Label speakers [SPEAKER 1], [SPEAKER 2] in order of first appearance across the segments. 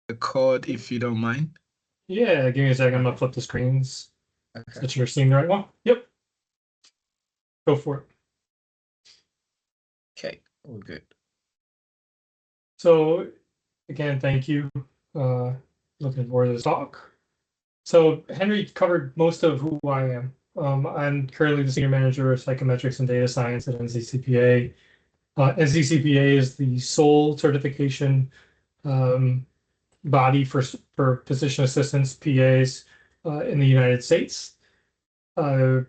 [SPEAKER 1] the code if you don't mind.
[SPEAKER 2] Yeah, give me a second. I'm gonna flip the screens so
[SPEAKER 1] Okay.
[SPEAKER 2] that you're seeing the right one. Yep, go for it.
[SPEAKER 1] Okay, we're good.
[SPEAKER 2] So again, thank you. Uh, Looking forward to this talk. So Henry covered most of who I am. I'm currently the senior manager of psychometrics and data science at NCCPA. NCCPA is the sole certification um, body for physician assistants, PAs, in the United States. Uh,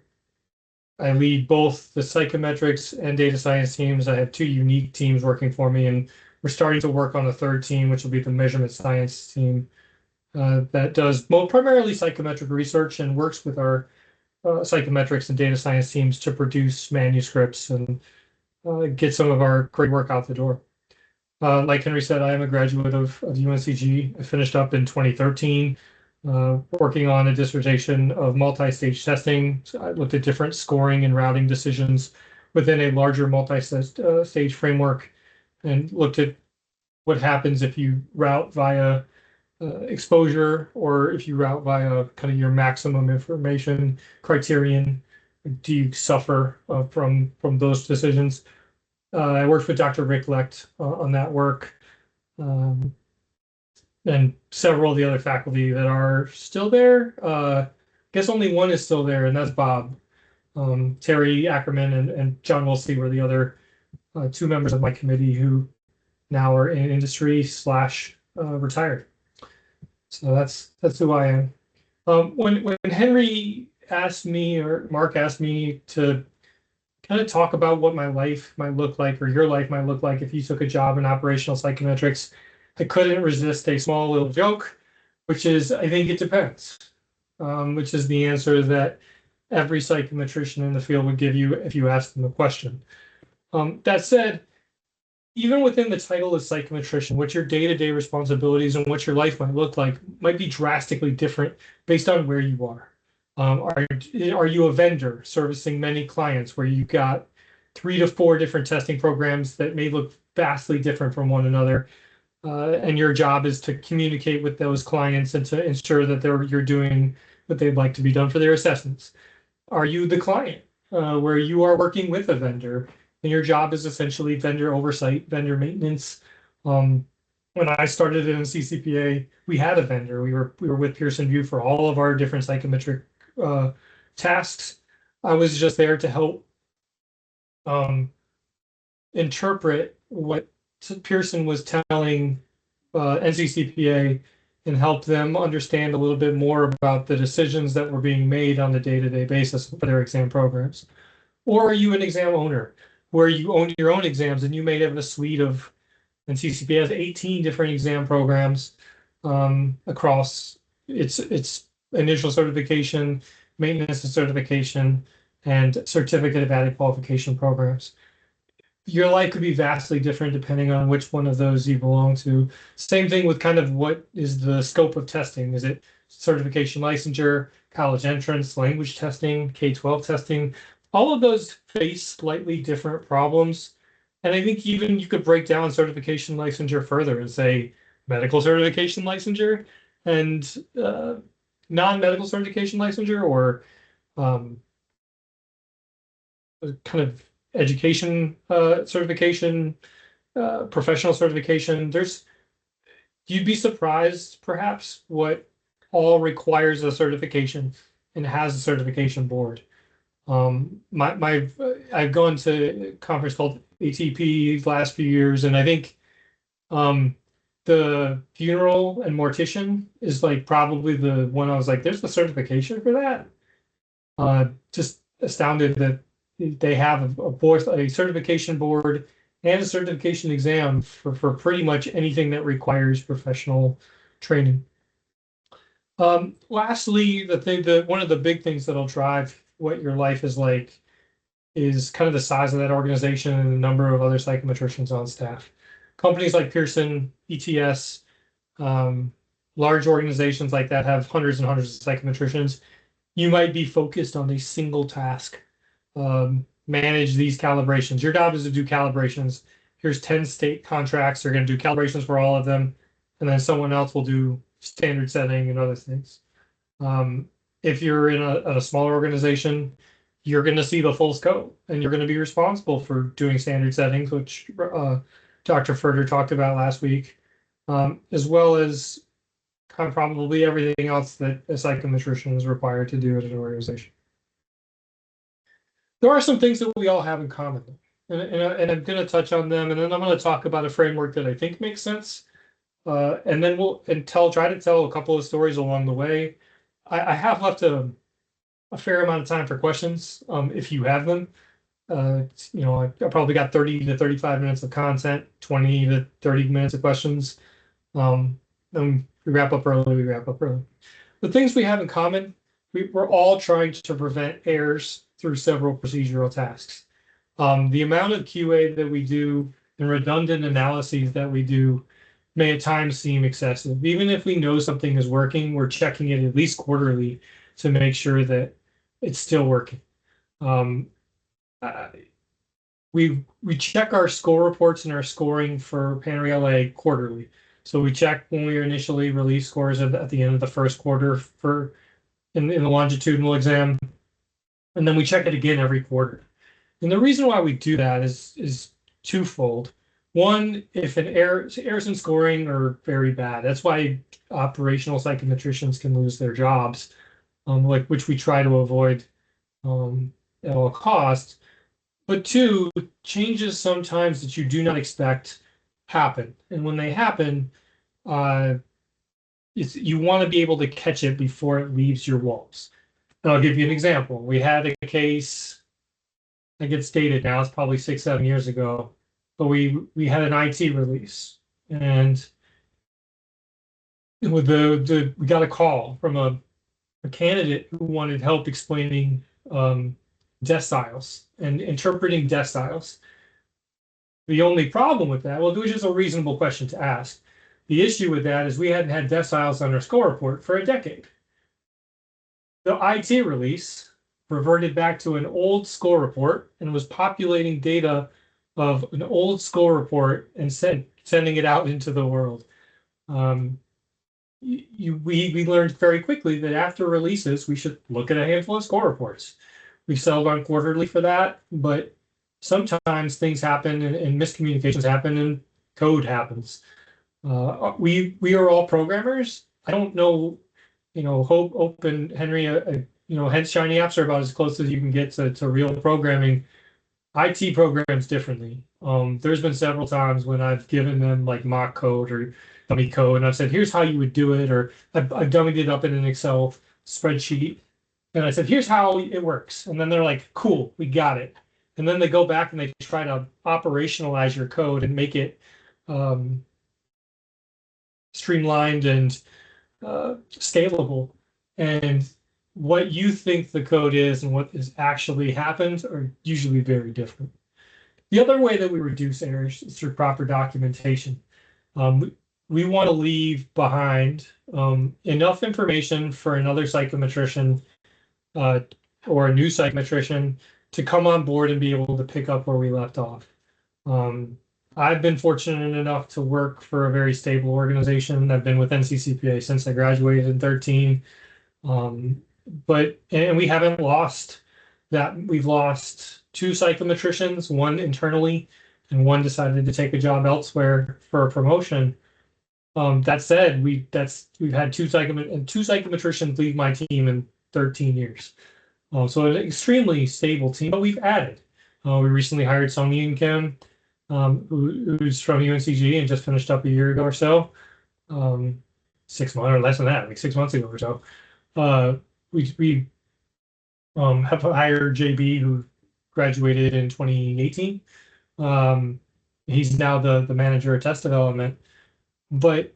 [SPEAKER 2] I lead both the psychometrics and data science teams. I have two unique teams working for me, and we're starting to work on a third team, which will be the measurement science team that does primarily psychometric research and works with our psychometrics and data science teams to produce manuscripts and get some of our great work out the door. Like Henry said, I am a graduate of UNCG. I finished up in 2013, working on a dissertation of multi-stage testing. So I looked at different scoring and routing decisions within a larger multi-stage framework and looked at what happens if you route via exposure or if you route via kind of your maximum information criterion. Do you suffer from those decisions? I worked with Dr. Rick Lecht on that work, um, and several of the other faculty that are still there. I guess only one is still there, and that's Bob. Terry Ackerman and John Wilsey were the other two members of my committee who now are in industry slash retired. So that's who I am. When Henry asked me or Mark asked me to kind of talk about what my life might look like or your life might look like if you took a job in operational psychometrics, I couldn't resist a small little joke, which is I think it depends, which is the answer that every psychometrician in the field would give you if you asked them the question. That said, even within the title of psychometrician, what your day-to-day responsibilities and what your life might look like might be drastically different based on where you are. Are you a vendor servicing many clients where you've got 3 to 4 different testing programs that may look vastly different from one another, and your job is to communicate with those clients and to ensure that you're doing what they'd like to be done for their assessments? Are you the client, where you are working with a vendor and your job is essentially vendor oversight, vendor maintenance? Um, when I started in CCPA, we had a vendor. We were with Pearson VUE for all of our different psychometric uh, tasks. I was just there to help um, interpret what Pearson was telling NCCPA and help them understand a little bit more about the decisions that were being made on a day-to-day basis for their exam programs. Or are you an exam owner where you own your own exams and you may have a suite of, and CCPA has 18 different exam programs across its initial certification, maintenance and certification, and certificate of added qualification programs. Your life could be vastly different depending on which one of those you belong to. Same thing with kind of what is the scope of testing. Is it certification licensure, college entrance, language testing, K-12 testing? All of those face slightly different problems. And I think even you could break down certification licensure further and say medical certification licensure and non-medical certification licensure, or um, kind of education certification, professional certification. You'd be surprised perhaps what all requires a certification and has a certification board. I've gone to a conference called ATP the last few years, and I think um, the funeral and mortician is like probably the one I was like, there's a certification for that. Just astounded that they have a certification board and a certification exam for pretty much anything that requires professional training. Lastly, one of the big things that'll drive what your life is like is kind of the size of that organization and the number of other psychometricians on staff. Companies like Pearson, ETS, um, large organizations like that have hundreds and hundreds of psychometricians. You might be focused on a single task. Manage these calibrations. Your job is to do calibrations. Here's 10 state contracts. They're going to do calibrations for all of them. and then someone else will do standard setting and other things. If you're in a smaller organization, you're going to see the full scope, and you're going to be responsible for doing standard settings, which Dr. Furter talked about last week, as well as kind of probably everything else that a psychometrician is required to do at an organization. There are some things that we all have in common, and I'm going to touch on them, and then I'm going to talk about a framework that I think makes sense, and then try to tell a couple of stories along the way. I have left a fair amount of time for questions, if you have them. I probably got 30 to 35 minutes of content, 20 to 30 minutes of questions. Then we wrap up early. The things we have in common, we're all trying to prevent errors through several procedural tasks. The amount of QA that we do and redundant analyses that we do may at times seem excessive. Even if we know something is working, we're checking it at least quarterly to make sure that it's still working. We check our score reports and our scoring for PANRE-LA quarterly. So we check when we initially release scores at the end of the first quarter in the longitudinal exam, and then we check it again every quarter. And the reason why we do that is twofold. One, if errors in scoring are very bad, that's why operational psychometricians can lose their jobs, which we try to avoid at all costs. But two, changes sometimes that you do not expect happen, and when they happen, you want to be able to catch it before it leaves your walls. And I'll give you an example. We had a case, I get dated now, it's probably 6-7 years ago, but we had an IT release, and with we got a call from a candidate who wanted help explaining deciles and interpreting deciles. The only problem with that, well, it was just a reasonable question to ask. The issue with that is we hadn't had deciles on our score report for a decade. The IT release reverted back to an old score report and was populating data of an old score report and sending it out into the world. We learned very quickly that after releases, we should look at a handful of score reports. We settled on quarterly for that, but sometimes things happen and miscommunications happen and code happens. We are all programmers. I don't know, Hope and Henry, hence Shiny apps are about as close as you can get to real programming. IT programs differently. There's been several times when I've given them like mock code or dummy code, and I've said, here's how you would do it, or I've dummied it up in an Excel spreadsheet, and I said, here's how it works. And then they're like, cool, we got it. And then they go back and they try to operationalize your code and make it streamlined and scalable. And what you think the code is and what is actually happened are usually very different. The other way that we reduce errors is through proper documentation. We want to leave behind enough information for another psychometrician or a new psychometrician to come on board and be able to pick up where we left off. I've been fortunate enough to work for a very stable organization. I've been with NCCPA since I graduated in 2013. And we haven't lost that. We've lost 2 psychometricians, one internally, and one decided to take a job elsewhere for a promotion. That said, we've had 2 psychometricians leave my team in 13 years. So an extremely stable team, but we've added. We recently hired Sung Yoon Kim, who's from UNCG and just finished up a year ago or so. 6 months or less than that, like 6 months ago or so. We have hired JB, who graduated in 2018. He's now the manager of test development. But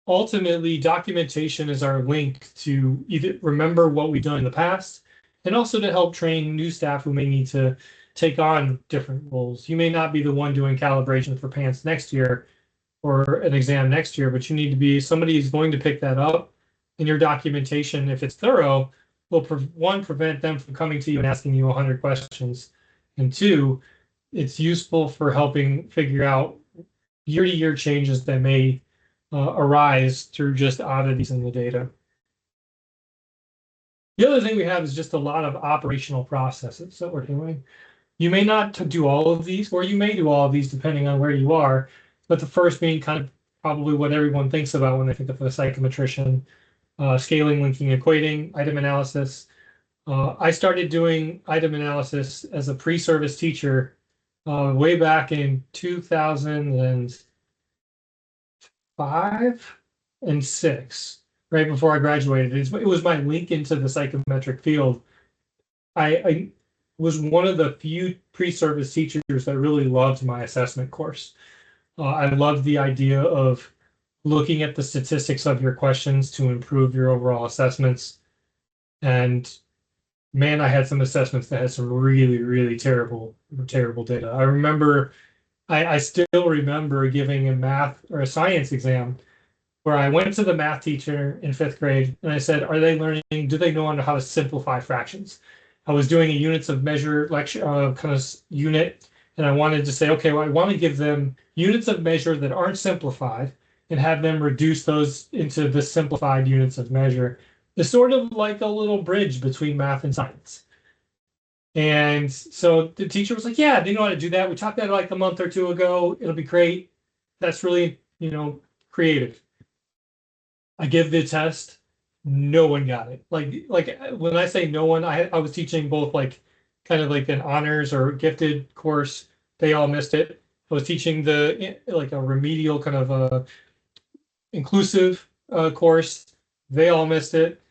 [SPEAKER 2] ultimately, documentation is our link to either remember what we've done in the past and also to help train new staff who may need to take on different roles. You may not be the one doing calibration for pants next year or an exam next year, but you need to be somebody who's going to pick that up. And your documentation, if it's thorough, will prevent them from coming to you and asking you 100 questions. And 2, it's useful for helping figure out year-to-year changes that may arise through just oddities in the data. The other thing we have is just a lot of operational processes that we're doing. You may not do all of these, or you may do all of these depending on where you are, but the first being kind of probably what everyone thinks about when they think of a psychometrician, scaling, linking, equating, item analysis. I started doing item analysis as a pre-service teacher way back in 2005 and 6, right before I graduated. It was my link into the psychometric field. I was one of the few pre-service teachers that really loved my assessment course. I loved the idea of looking at the statistics of your questions to improve your overall assessments. And man, I had some assessments that had some really, really terrible data. I still remember giving a math or a science exam where I went to the math teacher in 5th grade and I said, do they know how to simplify fractions? I was doing a units of measure lecture kind of unit, and I wanted to say, okay, well, I want to give them units of measure that aren't simplified and have them reduce those into the simplified units of measure. It's sort of like a little bridge between math and science. And so the teacher was like, yeah, they know how to do that. We talked that like a month or two ago. It'll be great. That's really, creative. I give the test. No one got it. Like when I say no one, I was teaching both like kind of like an honors or gifted course. They all missed it. I was teaching like a remedial kind of inclusive course. They all missed it.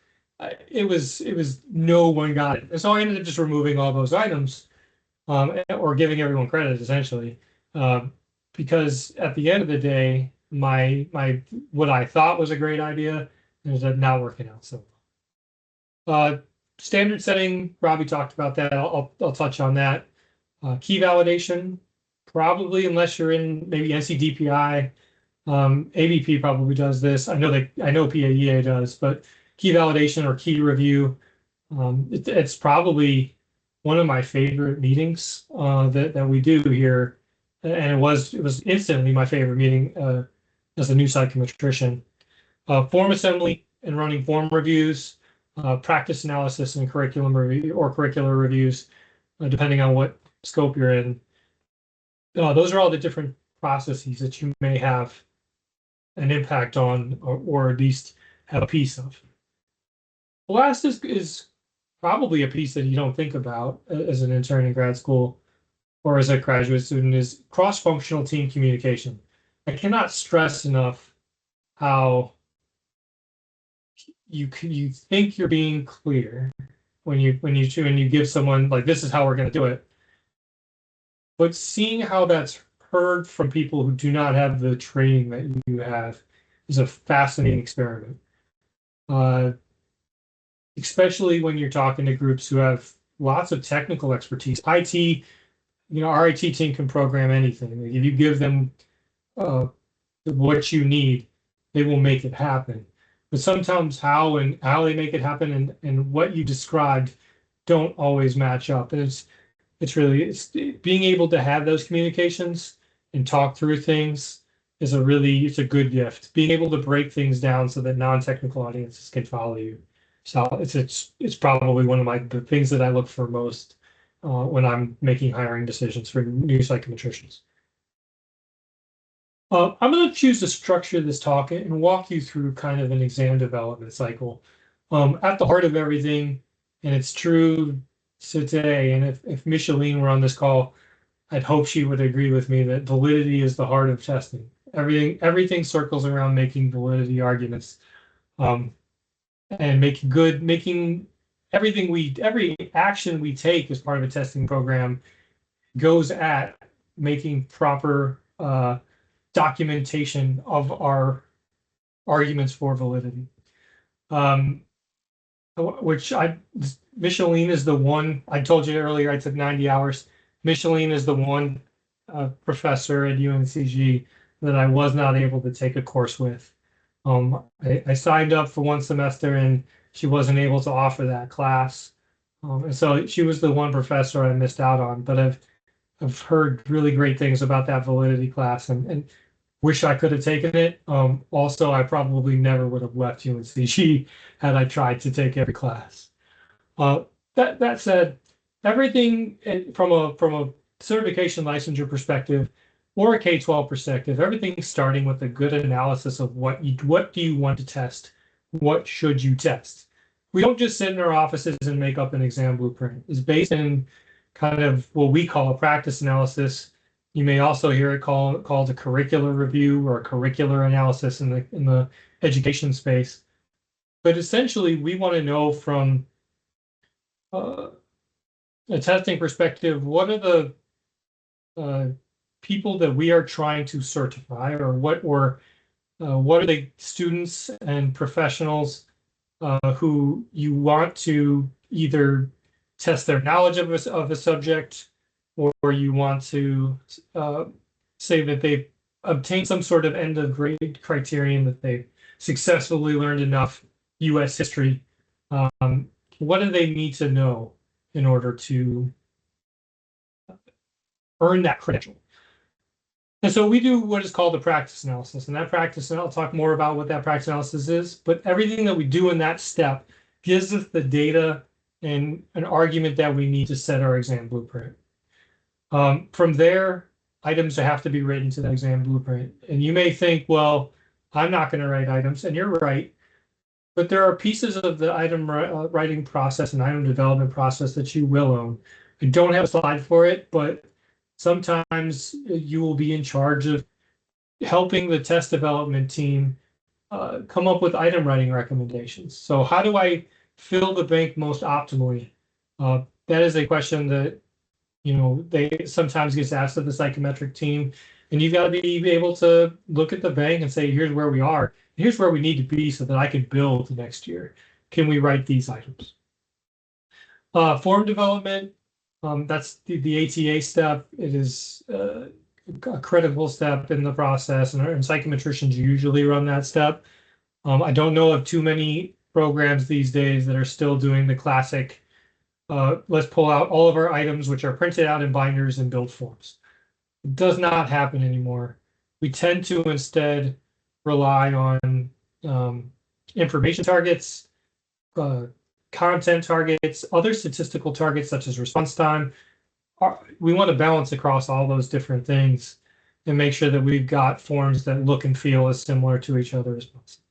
[SPEAKER 2] It was no one got it. And so I ended up just removing all those items, or giving everyone credit essentially, because at the end of the day, my what I thought was a great idea ended up not working out. So, standard setting, Robbie talked about that. I'll touch on that. Key validation, probably unless you're in maybe NCDPI, ABP probably does this. I know PAEA does, but key validation or key review, it's probably one of my favorite meetings that we do here, and it was instantly my favorite meeting as a new psychometrician. Form assembly and running form reviews, practice analysis and curriculum review or curricular reviews, depending on what scope you're in. Those are all the different processes that you may have an impact on, or at least have a piece of. The last is probably a piece that you don't think about as an intern in grad school or as a graduate student, is cross-functional team communication. I cannot stress enough how you think you're being clear when you give someone like, this is how we're going to do it, but seeing how that's heard from people who do not have the training that you have is a fascinating experiment. Especially when you're talking to groups who have lots of technical expertise. IT, our IT team can program anything. Like if you give them what you need, they will make it happen. But sometimes how they make it happen and what you described don't always match up. And it's being able to have those communications and talk through things is it's a good gift. Being able to break things down so that non-technical audiences can follow you. So it's probably one of the things that I look for most when I'm making hiring decisions for new psychometricians. I'm going to choose to structure this talk and walk you through kind of an exam development cycle. At the heart of everything, and it's true today, and if Micheline were on this call, I'd hope she would agree with me that validity is the heart of testing. Everything circles around making validity arguments. And making every action we take as part of a testing program goes at making proper documentation of our arguments for validity. Micheline is the one, I told you earlier I took 90 hours. Micheline is the one professor at UNCG that I was not able to take a course with. I signed up for one semester and she wasn't able to offer that class. And so she was the one professor I missed out on, but I've heard really great things about that validity class, and Wish I could have taken it. Also, I probably never would have left UNCG had I tried to take every class. That said, everything from a certification licensure perspective or a K-12 perspective, everything's starting with a good analysis of what do you want to test? What should you test? We don't just sit in our offices and make up an exam blueprint. It's based in kind of what we call a practice analysis. You may also hear it called a curricular review or a curricular analysis in the education space. But essentially, we want to know from uh, a testing perspective, what are the people that we are trying to certify, or what are the students and professionals who you want to either test their knowledge of a subject, or you want to say that they've obtained some sort of end of grade criterion, that they've successfully learned enough U.S. history. What do they need to know in order to earn that credential? And so we do what is called a practice analysis, and that practice, and I'll talk more about what that practice analysis is, but everything that we do in that step gives us the data and an argument that we need to set our exam blueprint. From there, items have to be written to the exam blueprint. And you may think, well, I'm not going to write items, and you're right. But there are pieces of the item writing process and item development process that you will own. I don't have a slide for it, but sometimes you will be in charge of helping the test development team come up with item writing recommendations. So how do I fill the bank most optimally? That is a question that they sometimes gets asked of the psychometric team, and you've got to be able to look at the bank and say, here's where we are, here's where we need to be so that I can build next year. Can we write these items? Form development, that's the ATA step. It is a critical step in the process, and psychometricians usually run that step. I don't know of too many programs these days that are still doing the classic, let's pull out all of our items which are printed out in binders and build forms. It does not happen anymore. We tend to instead rely on information targets, content targets, other statistical targets such as response time. We want to balance across all those different things and make sure that we've got forms that look and feel as similar to each other as possible.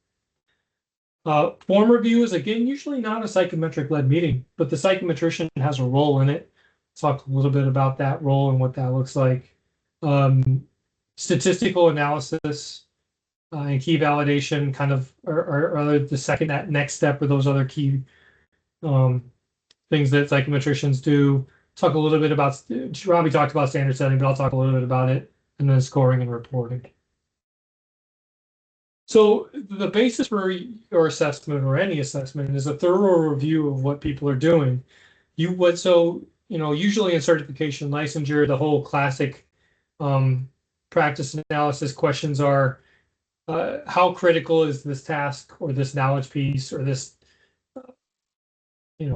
[SPEAKER 2] Form review is, again, usually not a psychometric-led meeting, but the psychometrician has a role in it. Talk a little bit about that role and what that looks like. Statistical analysis and key validation kind of are the second, that next step, or those other key things that psychometricians do. Talk a little bit about, Robbie talked about standard setting, but I'll talk a little bit about it, and then scoring and reporting. So the basis for your assessment, or any assessment, is a thorough review of what people are doing. Usually in certification licensure, the whole classic practice analysis questions are, how critical is this task or this knowledge piece or this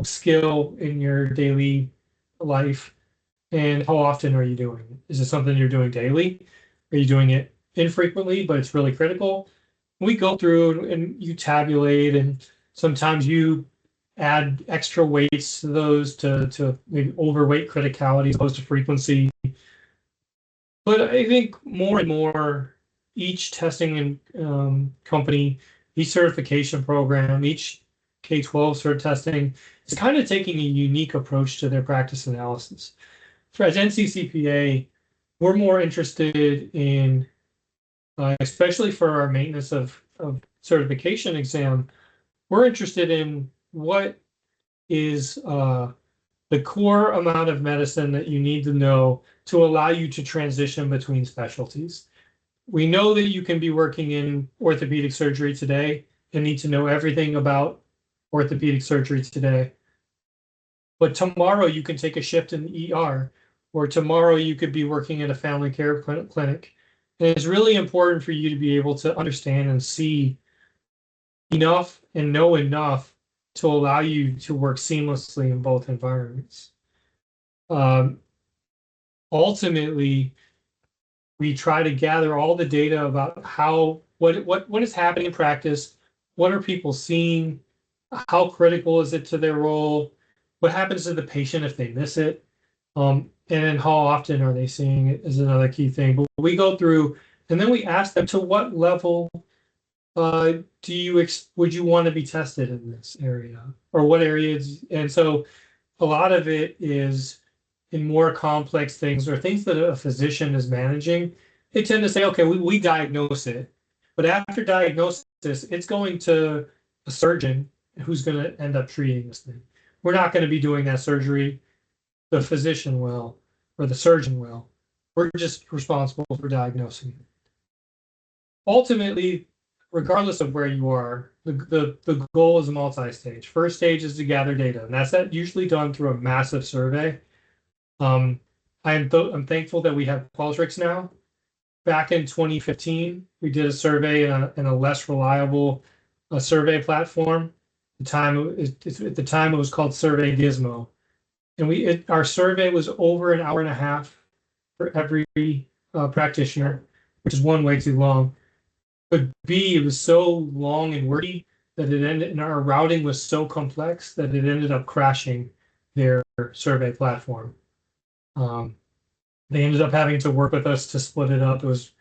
[SPEAKER 2] skill in your daily life, and how often are you doing it? Is it something you're doing daily? Are you doing it infrequently, but it's really critical? We go through and you tabulate, and sometimes you add extra weights to those to maybe overweight criticality as opposed to frequency. But I think more and more, each testing company, each certification program, each K-12 cert testing is kind of taking a unique approach to their practice analysis. As NCCPA, we're more interested in, especially for our maintenance of certification exam, we're interested in what is the core amount of medicine that you need to know to allow you to transition between specialties. We know that you can be working in orthopedic surgery today and need to know everything about orthopedic surgery today. But tomorrow you can take a shift in the ER, or tomorrow you could be working in a family care clinic. And it's really important for you to be able to understand and see enough and know enough to allow you to work seamlessly in both environments. Ultimately, We try to gather all the data about what is happening in practice, what are people seeing, how critical is it to their role, what happens to the patient if they miss it, and then how often are they seeing it is another key thing. But we go through and then we ask them to what level would you want to be tested in this area or what areas? And so a lot of it is in more complex things or things that a physician is managing. They tend to say, okay, we diagnose it, but after diagnosis, it's going to a surgeon who's going to end up treating this thing. We're not going to be doing that surgery. The physician will, or the surgeon will. We're just responsible for diagnosing it. Ultimately, regardless of where you are, the goal is multi-stage. First stage is to gather data, and that's usually done through a massive survey. I'm thankful that we have Qualtrics now. Back in 2015, we did a survey in a less reliable survey platform. At the time it was called Survey Gizmo, and our survey was over an hour and a half for every practitioner, which is one way too long. But B, it was so long and wordy that and our routing was so complex that it ended up crashing their survey platform. They ended up having to work with us to split it up. It was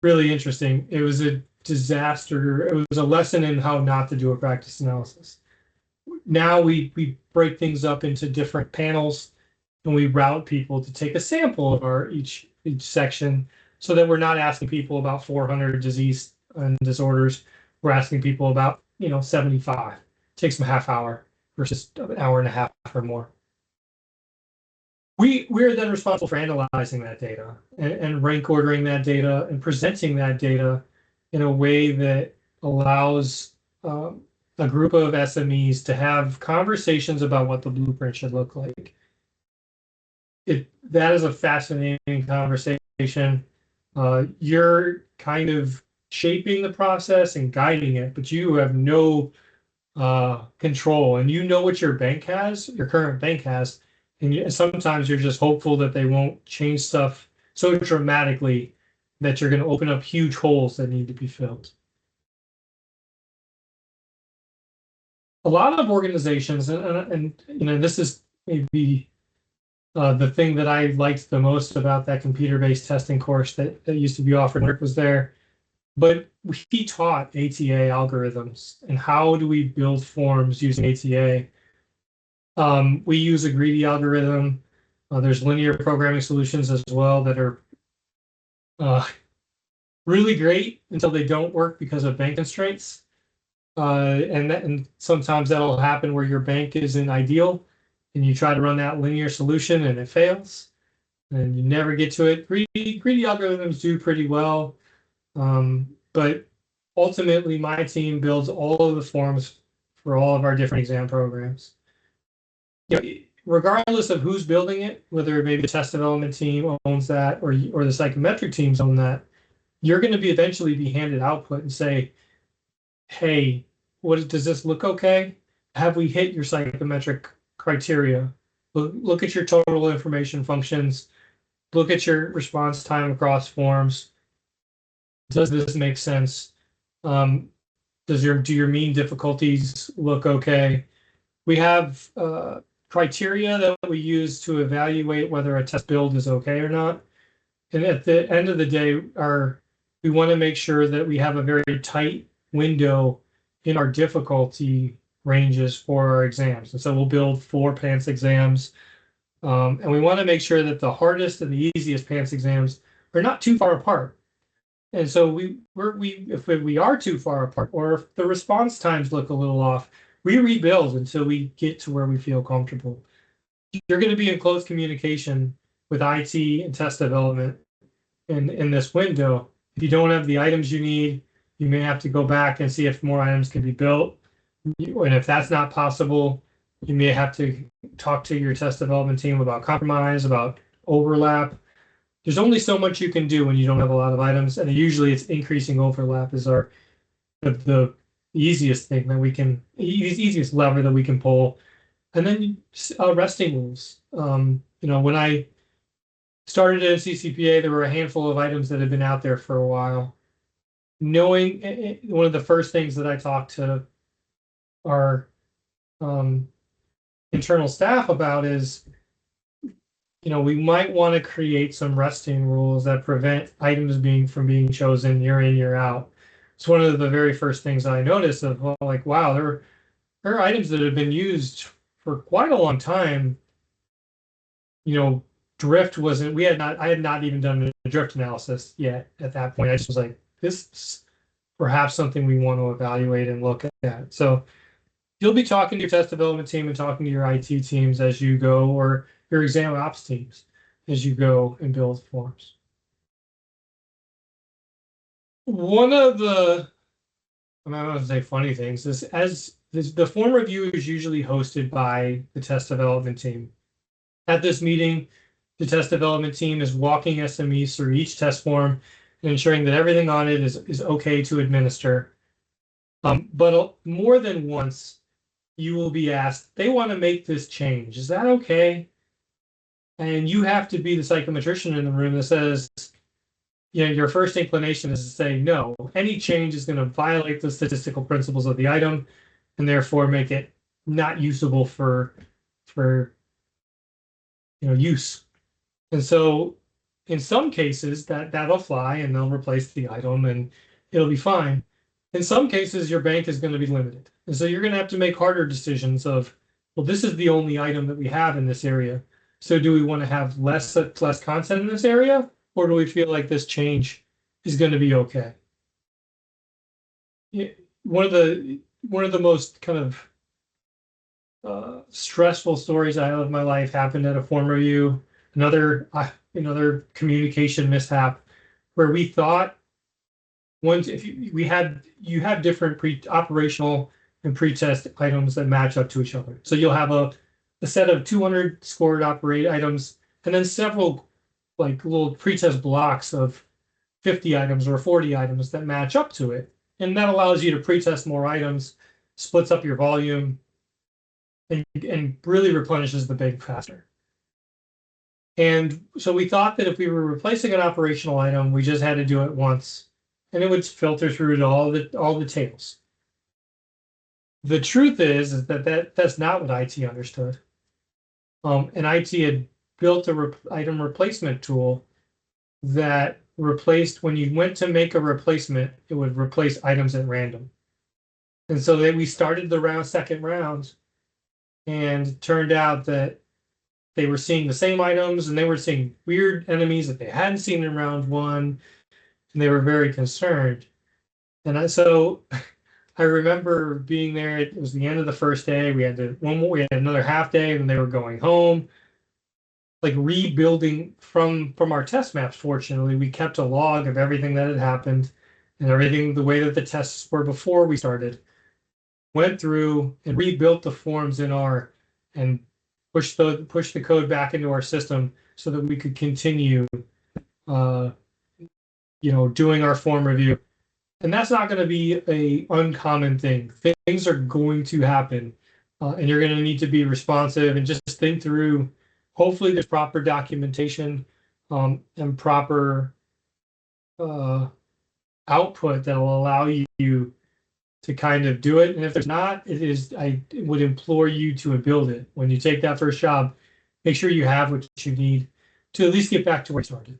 [SPEAKER 2] really interesting. It was a disaster. It was a lesson in how not to do a practice analysis. Now we break things up into different panels and we route people to take a sample of our each section so that we're not asking people about 400 disease and disorders. We're asking people about 75. It takes them a half hour versus an hour and a half or more. We're then responsible for analyzing that data and rank ordering that data and presenting that data in a way that allows a group of SMEs to have conversations about what the blueprint should look like. That is a fascinating conversation. You're kind of shaping the process and guiding it, but you have no control, and you know what your current bank has, and sometimes you're just hopeful that they won't change stuff so dramatically that you're going to open up huge holes that need to be filled. A lot of organizations, and this is maybe the thing that I liked the most about that computer-based testing course that used to be offered. Rick was there, but he taught ATA algorithms and how do we build forms using ATA. We use a greedy algorithm. There's linear programming solutions as well that are really great until they don't work because of bank constraints. And sometimes that'll happen where your bank isn't ideal and you try to run that linear solution and it fails and you never get to it. Greedy algorithms do pretty well. But ultimately my team builds all of the forms for all of our different exam programs. Regardless of who's building it, whether maybe the test development team owns that or the psychometric teams own that, you're going to eventually be handed output and say, hey, does this look okay? Have we hit your psychometric criteria? Look at your total information functions. Look at your response time across forms. Does this make sense? Do your mean difficulties look okay? We have criteria that we use to evaluate whether a test build is okay or not. And at the end of the day, we want to make sure that we have a very tight window in our difficulty ranges for our exams. And so we'll build 4 PANCE exams. And we want to make sure that the hardest and the easiest PANCE exams are not too far apart. And so if we are too far apart, or if the response times look a little off, we rebuild until we get to where we feel comfortable. You're going to be in close communication with IT and test development in this window. If you don't have the items you need, you may have to go back and see if more items can be built. And if that's not possible, you may have to talk to your test development team about compromise, about overlap. There's only so much you can do when you don't have a lot of items, and usually it's increasing overlap is the easiest thing that we can, easiest lever that we can pull. And then resting rules. When I started at CCPA, there were a handful of items that had been out there for a while. Knowing one of the first things that I talked to our internal staff about is, we might want to create some resting rules that prevent items from being chosen year in, year out. It's one of the very first things I noticed of, well, like, wow, there are items that have been used for quite a long time. Drift wasn't, I had not even done a drift analysis yet at that point. I just was like, this is perhaps something we want to evaluate and look at. So you'll be talking to your test development team and talking to your IT teams as you go, or your exam ops teams as you go and build forms. One of the, I'm not going to say funny things, is the form review is usually hosted by the test development team. At this meeting, the test development team is walking SMEs through each test form and ensuring that everything on it is okay to administer. But more than once, you will be asked, they want to make this change. Is that okay? And you have to be the psychometrician in the room that says, your first inclination is to say, no, any change is going to violate the statistical principles of the item and therefore make it not usable for use. And so in some cases that'll fly and they'll replace the item and it'll be fine. In some cases, your bank is going to be limited. And so you're going to have to make harder decisions of, well, this is the only item that we have in this area. So do we want to have less content in this area? Or do we feel like this change is going to be okay? One of the most kind of stressful stories I have of my life happened at a form review. Another communication mishap where we thought you have different operational and pre-test items that match up to each other. So you'll have a set of 200 scored operate items and then several like little pre-test blocks of 50 items or 40 items that match up to it. And that allows you to pre-test more items, splits up your volume, and really replenishes the bank faster. And so we thought that if we were replacing an operational item, we just had to do it once, and it would filter through to all the tables. The truth is that's not what IT understood. And IT had built a item replacement tool that replaced, when you went to make a replacement, it would replace items at random. And so we started the second round, and it turned out that they were seeing the same items and they were seeing weird enemies that they hadn't seen in round one, and they were very concerned. And so I remember being there. It was the end of the first day. We had another half day, and they were going home, like rebuilding from our test maps. Fortunately, we kept a log of everything that had happened and everything the way that the tests were before we started. Went through and rebuilt the forms and pushed the code back into our system so that we could continue doing our form review. And that's not going to be a uncommon thing. Things are going to happen, and you're going to need to be responsive and just think through. Hopefully there's proper documentation and proper output that will allow you to kind of do it. And if there's not, I would implore you to build it. When you take that first job, make sure you have what you need to at least get back to where you started.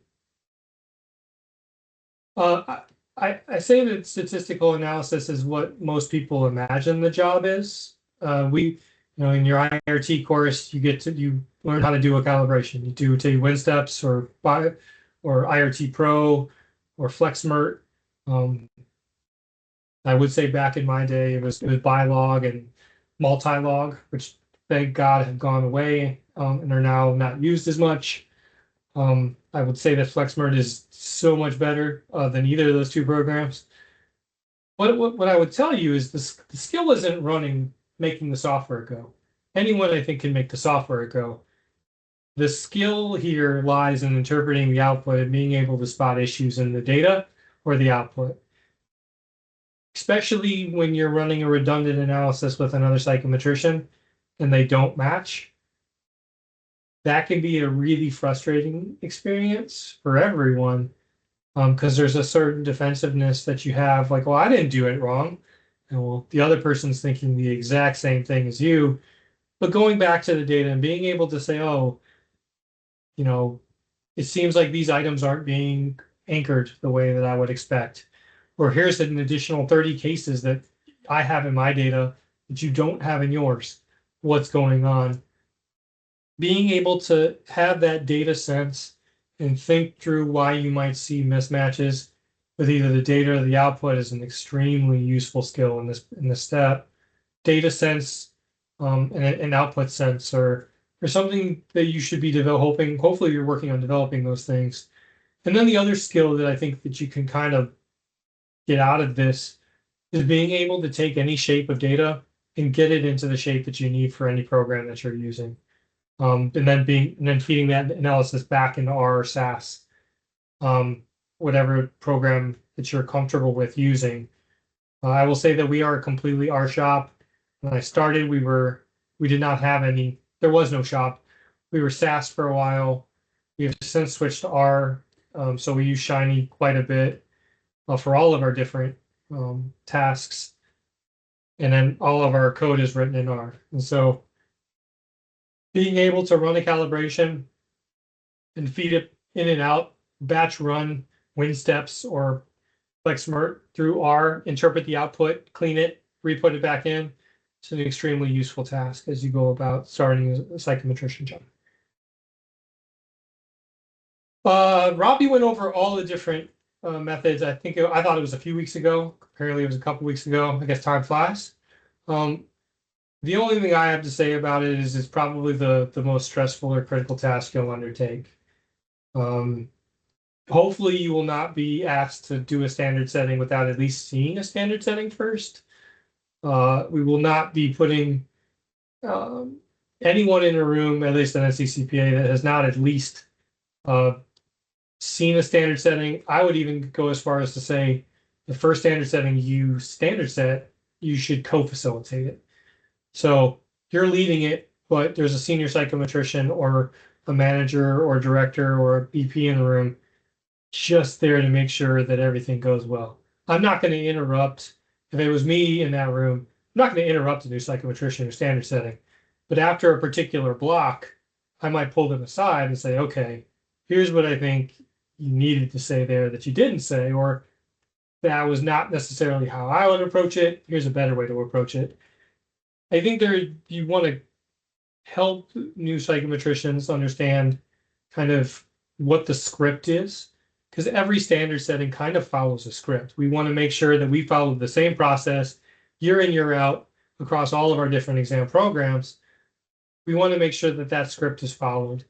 [SPEAKER 2] I say that statistical analysis is what most people imagine the job is. In your IRT course, you learn how to do a calibration. You do take WinSteps or IRT Pro or FlexMert. I would say back in my day, it was Bilog and Multilog, which thank God have gone away and are now not used as much. I would say that FlexMert is so much better than either of those two programs. What I would tell you is the skill isn't making the software go. Anyone, I think, can make the software go. The skill here lies in interpreting the output and being able to spot issues in the data or the output. Especially when you're running a redundant analysis with another psychometrician and they don't match. that can be a really frustrating experience for everyone, because there's a certain defensiveness that you have, like, well, I didn't do it wrong. And well, the other person's thinking the exact same thing as you. But going back to the data and being able to say, oh, you know, it seems like these items aren't being anchored the way that I would expect. Or here's an additional 30 cases that I have in my data that you don't have in yours. What's going on? Being able to have that data sense and think through why you might see mismatches with either the data or the output is an extremely useful skill in this step. Data sense and an output sense or something that you should be developing. Hopefully you're working on developing those things. And then the other skill that I think that you can kind of get out of this is being able to take any shape of data and get it into the shape that you need for any program that you're using. And then feeding that analysis back into R or SAS, whatever program that you're comfortable with using. I will say that we are a completely R shop. When I started, we did not have any. There was no shop. We were SAS for a while. We have since switched to R, so we use Shiny quite a bit for all of our different tasks, and then all of our code is written in R. And so, being able to run a calibration and feed it in and out, batch run WinSteps or FlexMert through R, interpret the output, clean it, re-put it back in. It's an extremely useful task as you go about starting a psychometrician job. Robbie went over all the different methods. I thought it was a few weeks ago. Apparently it was a couple weeks ago. I guess time flies. The only thing I have to say about it is it's probably the most stressful or critical task you'll undertake. Hopefully you will not be asked to do a standard setting without at least seeing a standard setting first. We will not be putting anyone in a room, at least an NCCPA, that has not at least seen a standard setting. I would even go as far as to say the first standard setting you standard set, you should co-facilitate it. So you're leading it, but there's a senior psychometrician or a manager or director or a BP in the room just there to make sure that everything goes well. I'm not going to interrupt. If it was me in that room, I'm not going to interrupt a new psychometrician or standard setting. But after a particular block, I might pull them aside and say, okay, here's what I think you needed to say there that you didn't say, or that was not necessarily how I would approach it. Here's a better way to approach it. I think you want to help new psychometricians understand kind of what the script is, because every standard setting kind of follows a script. We want to make sure that we follow the same process year in, year out across all of our different exam programs. We want to make sure that that script is followed.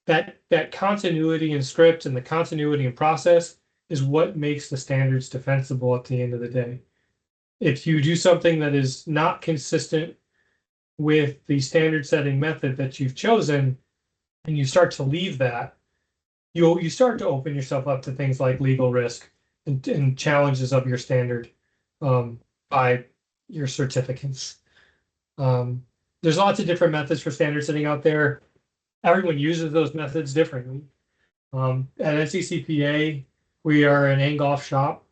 [SPEAKER 2] That continuity in script and the continuity in process is what makes the standards defensible at the end of the day. If you do something that is not consistent with the standard setting method that you've chosen, and you start to leave that, you start to open yourself up to things like legal risk and challenges of your standard by your certificates. There's lots of different methods for standard setting out there. Everyone uses those methods differently. At NCCPA, we are an Angoff shop.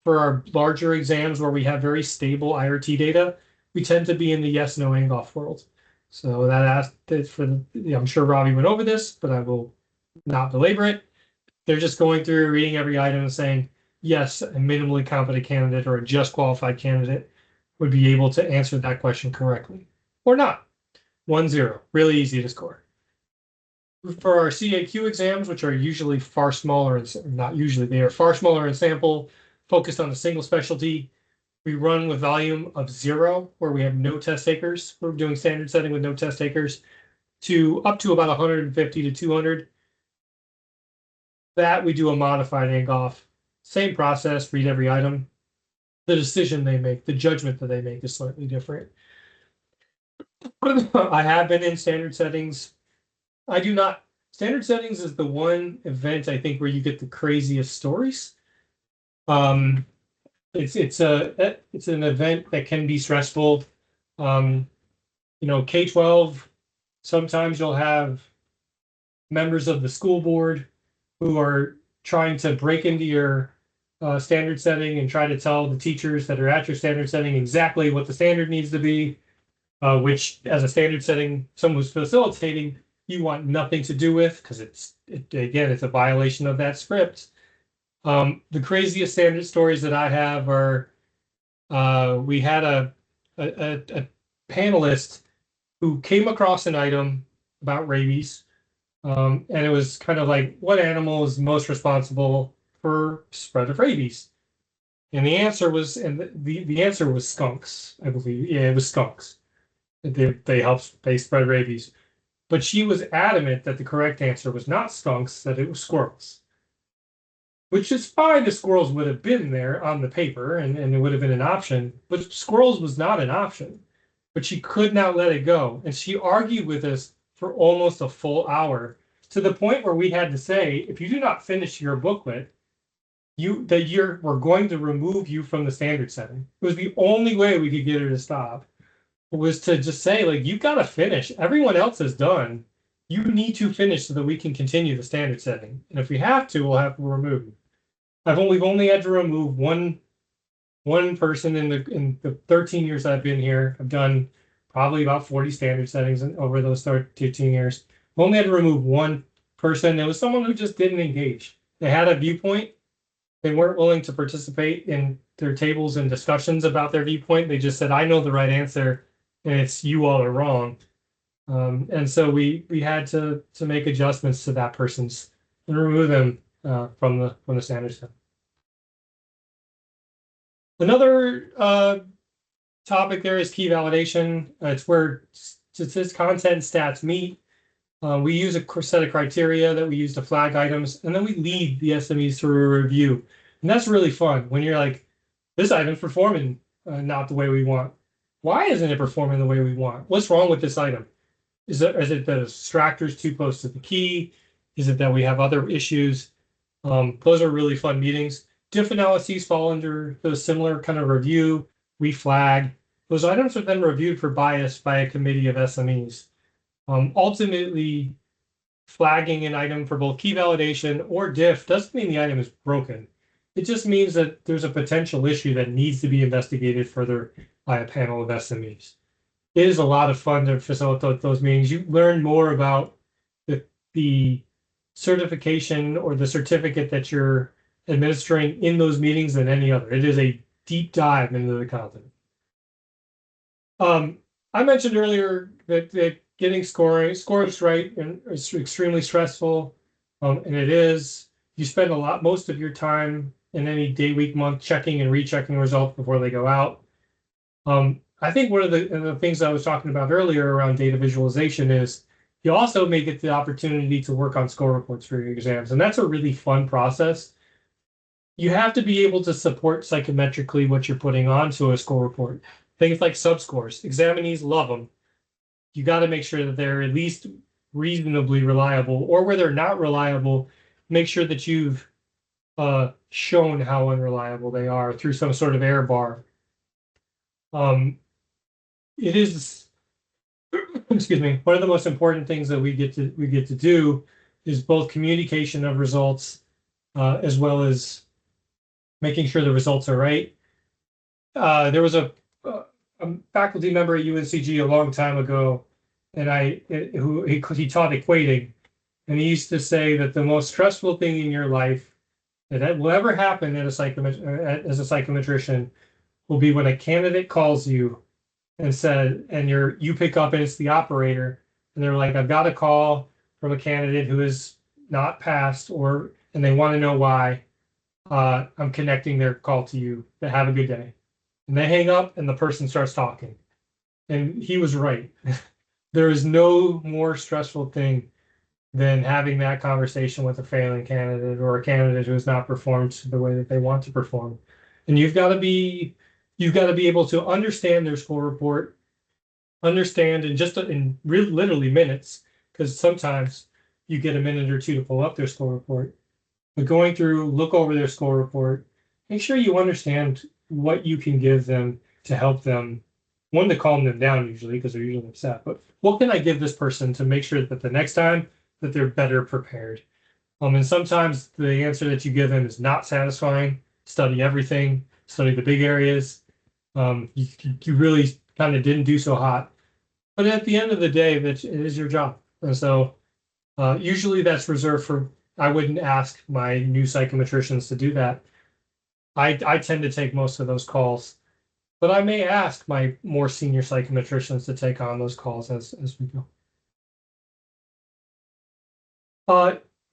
[SPEAKER 2] For our larger exams where we have very stable IRT data, we tend to be in the yes/no Angoff world. So I'm sure Robbie went over this, but I will not belabor it. They're just going through, reading every item and saying, yes, a minimally competent candidate or a just qualified candidate would be able to answer that question correctly. Or not. 1-0, really easy to score. For our CAQ exams, which are usually far smaller, and not usually, they are far smaller in sample, focused on a single specialty, we run with volume of 0, where we have no test takers. We're doing standard setting with no test takers, to up to about 150 to 200. That we do a modified Angoff. Same process, read every item. The decision they make, the judgment that they make is slightly different. I have been in standard settings. I do not. Standard settings is the one event I think where you get the craziest stories. It's an event that can be stressful. K-12, sometimes you'll have members of the school board who are trying to break into your standard setting and try to tell the teachers that are at your standard setting exactly what the standard needs to be, which as a standard setting, someone who's facilitating, you want nothing to do with because again, it's a violation of that script. The craziest standard stories that I have are we had a panelist who came across an item about rabies. And it was kind of like, what animal is most responsible for spread of rabies? And the answer was, the answer was skunks, I believe. Yeah, it was skunks. They spread rabies. But she was adamant that the correct answer was not skunks, that it was squirrels. Which is fine if squirrels would have been there on the paper and it would have been an option, but squirrels was not an option. But she could not let it go. And she argued with us for almost a full hour, to the point where we had to say, if you do not finish your booklet, we're going to remove you from the standard setting. It was the only way we could get her to stop, was to just say, like, you've got to finish. Everyone else is done. You need to finish so that we can continue the standard setting. And if we have to, we'll have to remove you. We've only had to remove one person in the 13 years I've been here. I've done probably about 40 standard settings over those 13 years. We only had to remove one person. It was someone who just didn't engage. They had a viewpoint. They weren't willing to participate in their tables and discussions about their viewpoint. They just said, I know the right answer, and it's you all are wrong. And so we had to make adjustments to that person's and remove them from the standard set. Another topic there is key validation. It's where its content and stats meet. We use a set of criteria that we use to flag items, and then we lead the SMEs through a review. And that's really fun when you're like, this item's performing not the way we want. Why isn't it performing the way we want? What's wrong with this item? Is it that the extractor's too close to the key? Is it that we have other issues? Those are really fun meetings. Diff analyses fall under the similar kind of review. We flag. Those items are then reviewed for bias by a committee of SMEs. Ultimately, flagging an item for both key validation or diff doesn't mean the item is broken. It just means that there's a potential issue that needs to be investigated further by a panel of SMEs. It is a lot of fun to facilitate those meetings. You learn more about the certification or the certificate that you're administering in those meetings than any other. It is a deep dive into the content. I mentioned earlier that getting scores right is extremely stressful, and it is. You spend most of your time in any day, week, month checking and rechecking results before they go out. I think one of the things I was talking about earlier around data visualization is you also may get the opportunity to work on score reports for your exams, and that's a really fun process. You have to be able to support psychometrically what you're putting onto a score report. Things like subscores. Examinees love them. You got to make sure that they're at least reasonably reliable, or where they're not reliable, make sure that you've shown how unreliable they are through some sort of error bar. It is, excuse me, one of the most important things that we get to do is both communication of results as well as making sure the results are right. There was a faculty member at UNCG a long time ago, and he taught equating, and he used to say that the most stressful thing in your life that will ever happen as a psychometrician will be when a candidate calls you and you pick up and it's the operator, and they're like, I've got a call from a candidate who is not passed, and they want to know why. I'm connecting their call to you. Have a good day. And they hang up and the person starts talking. And he was right. There is no more stressful thing than having that conversation with a failing candidate or a candidate who has not performed the way that they want to perform. And you've got to be able to understand their score report, understand in literally minutes, because sometimes you get a minute or two to pull up their score report. But going through, look over their score report, make sure you understand what you can give them to help them. One, to calm them down usually because they're usually upset, but what can I give this person to make sure that the next time that they're better prepared. And sometimes the answer that you give them is not satisfying. Study everything, study the big areas. You really kind of didn't do so hot. But at the end of the day, it is your job. And so usually that's reserved for, I wouldn't ask my new psychometricians to do that. I tend to take most of those calls, but I may ask my more senior psychometricians to take on those calls as we go.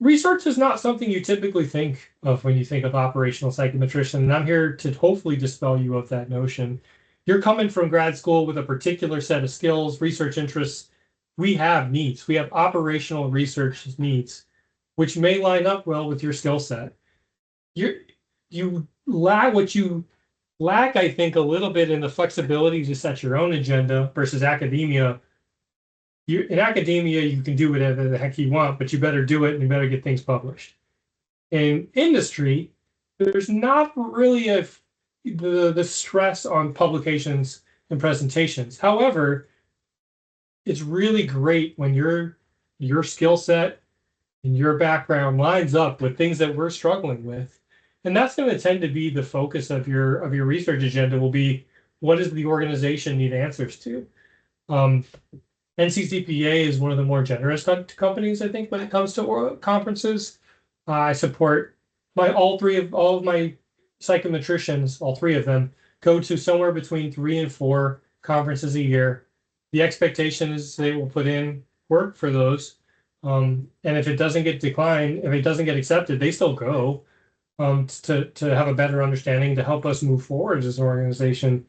[SPEAKER 2] Research is not something you typically think of when you think of operational psychometrician, and I'm here to hopefully dispel you of that notion. You're coming from grad school with a particular set of skills, research interests. We have needs. We have operational research needs, which may line up well with your skill set. You lack what you lack, I think, a little bit in the flexibility to set your own agenda versus academia. In academia, you can do whatever the heck you want, but you better do it and you better get things published. In industry, there's not really the stress on publications and presentations. However, it's really great when your skill set and your background lines up with things that we're struggling with. And that's going to tend to be the focus of your research agenda will be, what does the organization need answers to? NCCPA is one of the more generous companies, I think, when it comes to conferences. I support all of my psychometricians, all three of them, go to somewhere between 3 and 4 conferences a year. The expectation is they will put in work for those. And if it doesn't get declined, if it doesn't get accepted, they still go to have a better understanding to help us move forward as an organization.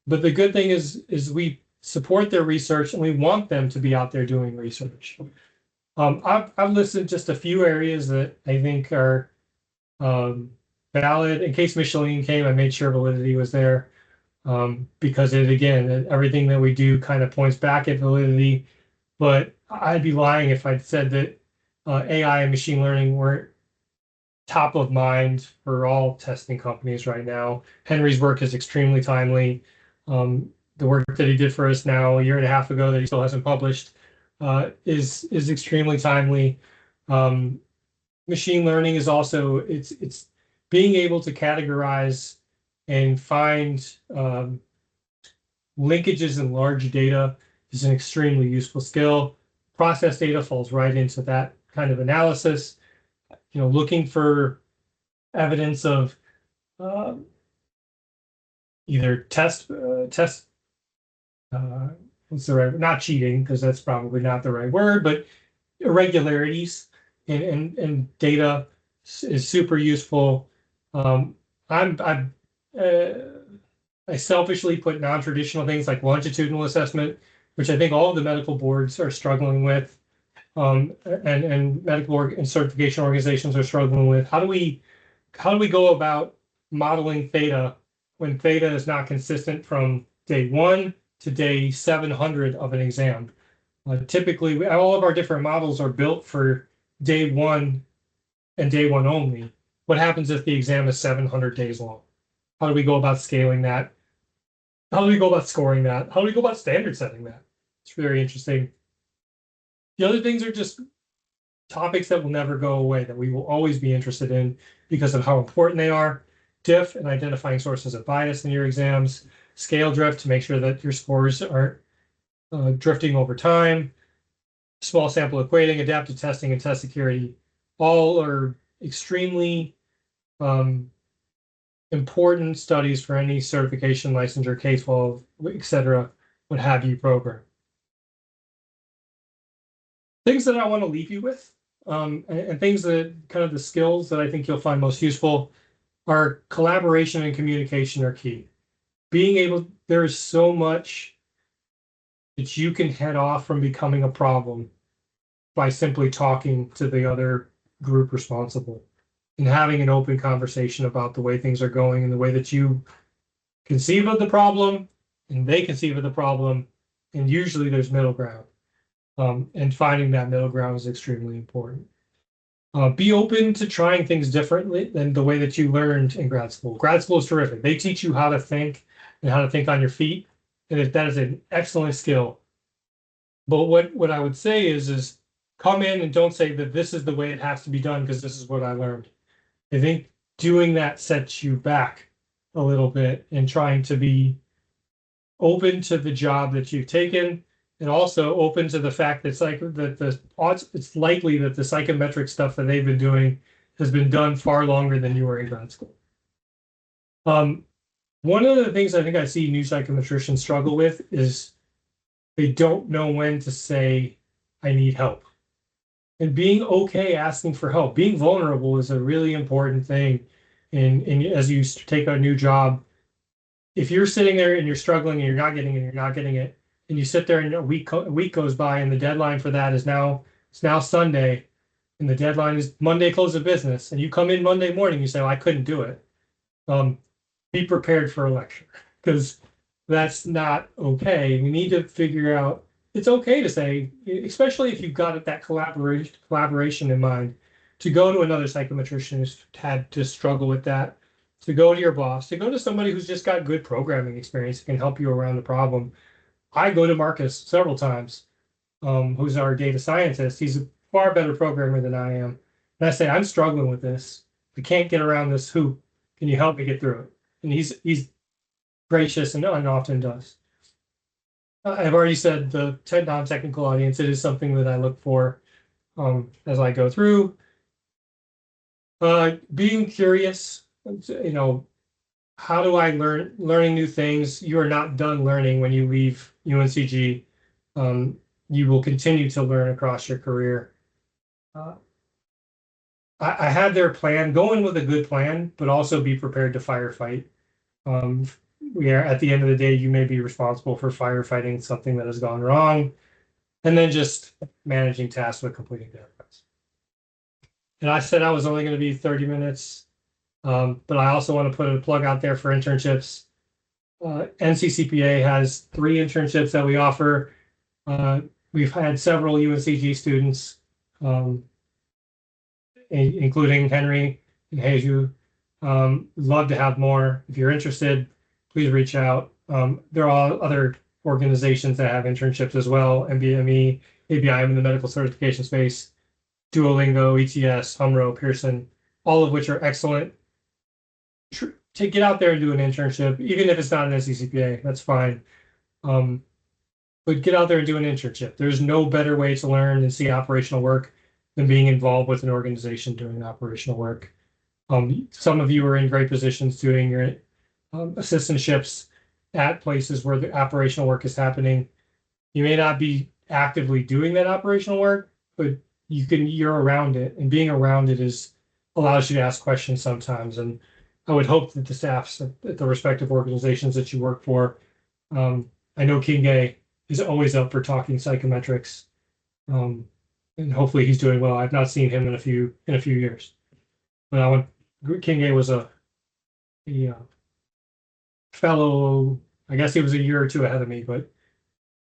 [SPEAKER 2] But the good thing is we support their research and we want them to be out there doing research. I've listed just a few areas that I think are valid. In case Micheline came, I made sure validity was there because everything that we do kind of points back at validity. But I'd be lying if I'd said that AI and machine learning weren't top of mind for all testing companies right now. Henry's work is extremely timely. The work that he did for us now a year and a half ago that he still hasn't published is extremely timely. Machine learning is also it's being able to categorize and find linkages in large data is an extremely useful skill. Process data falls right into that kind of analysis. Looking for evidence of either test what's the right, not cheating, because that's probably not the right word, but irregularities in data is super useful. I selfishly put non-traditional things like longitudinal assessment, which I think all of the medical boards are struggling with, and medical and certification organizations are struggling with. How do we go about modeling theta when theta is not consistent from day 1 to day 700 of an exam? Typically, all of our different models are built for day 1 and day 1 only. What happens if the exam is 700 days long? How do we go about scaling that? How do we go about scoring that? How do we go about standard setting that? It's very interesting. The other things are just topics that will never go away, that we will always be interested in because of how important they are. Diff and identifying sources of bias in your exams. Scale drift to make sure that your scores aren't drifting over time. Small sample equating, adaptive testing, and test security all are extremely important studies for any certification, licensure, K-12, etc., what have you program. Things that I want to leave you with, and things that kind of the skills that I think you'll find most useful are collaboration and communication are key. There's so much that you can head off from becoming a problem by simply talking to the other group responsible and having an open conversation about the way things are going and the way that you conceive of the problem and they conceive of the problem. And usually there's middle ground. And finding that middle ground is extremely important. Be open to trying things differently than the way that you learned in grad school. Grad school is terrific. They teach you how to think and how to think on your feet. And that is an excellent skill. But what I would say is come in and don't say that this is the way it has to be done because this is what I learned. I think doing that sets you back a little bit and trying to be open to the job that you've taken and also open to the fact that it's like that the odds it's likely that the psychometric stuff that they've been doing has been done far longer than you were in grad school. One of the things I think I see new psychometricians struggle with is they don't know when to say, I need help. And being okay asking for help, being vulnerable is a really important thing. And as you take a new job, if you're sitting there and you're struggling and you're not getting it, and you sit there and a week goes by and the deadline for that is now Sunday, and the deadline is Monday close of business, and you come in Monday morning, you say, well, I couldn't do it. Be prepared for a lecture because that's not okay. We need to figure out it's okay to say, especially if you've got that collaboration in mind, to go to another psychometrician who's had to struggle with that, to go to your boss, to go to somebody who's just got good programming experience that can help you around the problem. I go to Marcus several times, who's our data scientist. He's a far better programmer than I am. And I say, I'm struggling with this. I can't get around this hoop. Can you help me get through it? And he's gracious and often does. I've already said the non-technical audience, it is something that I look for as I go through. Being curious, how do I learning new things? You are not done learning when you leave UNCG. You will continue to learn across your career. I had their plan, go in with a good plan, but also be prepared to firefight. We are at the end of the day, you may be responsible for firefighting something that has gone wrong, and then just managing tasks with completing deadlines. And I said I was only going to be 30 minutes, but I also want to put a plug out there for internships. NCCPA has 3 internships that we offer. We've had several UNCG students, including Henry and Heju. Love to have more. If you're interested, please reach out. There are other organizations that have internships as well, MBME, ABI in the medical certification space, Duolingo, ETS, Humro, Pearson, all of which are excellent. To get out there and do an internship, even if it's not an SCCPA, that's fine. But get out there and do an internship. There's no better way to learn and see operational work than being involved with an organization doing operational work. Some of you are in great positions doing your assistantships at places where the operational work is happening. You may not be actively doing that operational work, but you're around it, and being around it allows you to ask questions sometimes. And I would hope that the staffs at the respective organizations that you work for, I know Kinge is always up for talking psychometrics, and hopefully he's doing well. I've not seen him in a few years, but Kinge was a fellow. I guess he was a year or two ahead of me, but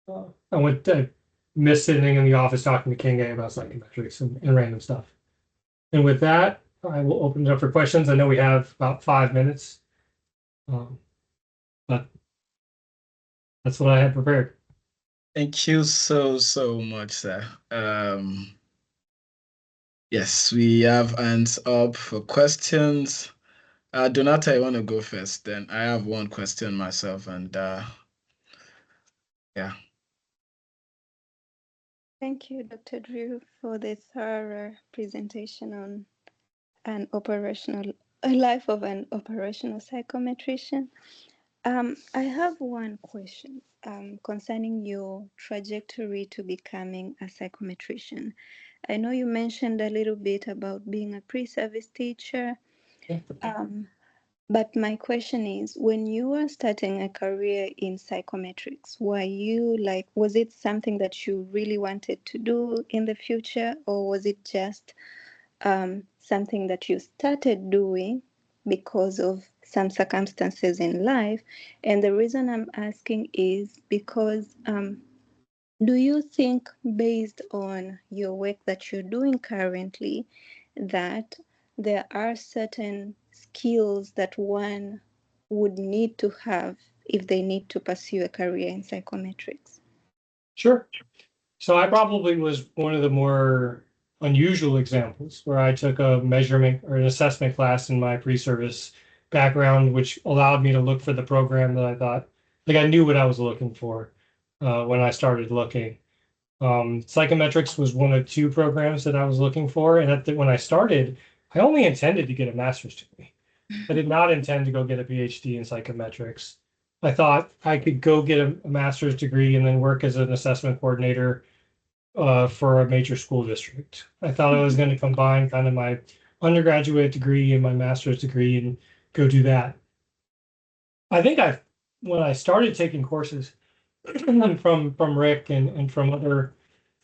[SPEAKER 2] I missed sitting in the office talking to Kinge about psychometrics and random stuff. And with that, I will open it up for questions. I know we have about 5 minutes, but that's what I had prepared.
[SPEAKER 1] Thank you so much, sir. Yes, we have hands up for questions. Donata, I want to go first. Then I have one question myself, and yeah.
[SPEAKER 3] Thank you, Dr. Drew, for the thorough presentation on a life of an operational psychometrician. I have one question concerning your trajectory to becoming a psychometrician. I know you mentioned a little bit about being a pre-service teacher. But my question is, when you were starting a career in psychometrics, was it something that you really wanted to do in the future, or was it just something that you started doing because of some circumstances in life? And the reason I'm asking is because do you think, based on your work that you're doing currently, that there are certain skills that one would need to have if they need to pursue a career in psychometrics?
[SPEAKER 2] Sure. So I probably was one of the more unusual examples where I took a measurement or an assessment class in my pre-service background, which allowed me to look for the program that I thought, like I knew what I was looking for when I started looking. Psychometrics was one of two programs that I was looking for, and when I started, I only intended to get a master's degree. I did not intend to go get a PhD in psychometrics. I thought I could go get a master's degree and then work as an assessment coordinator for a major school district. I thought I was going to combine kind of my undergraduate degree and my master's degree and go do that. I think when I started taking courses from Rick and from other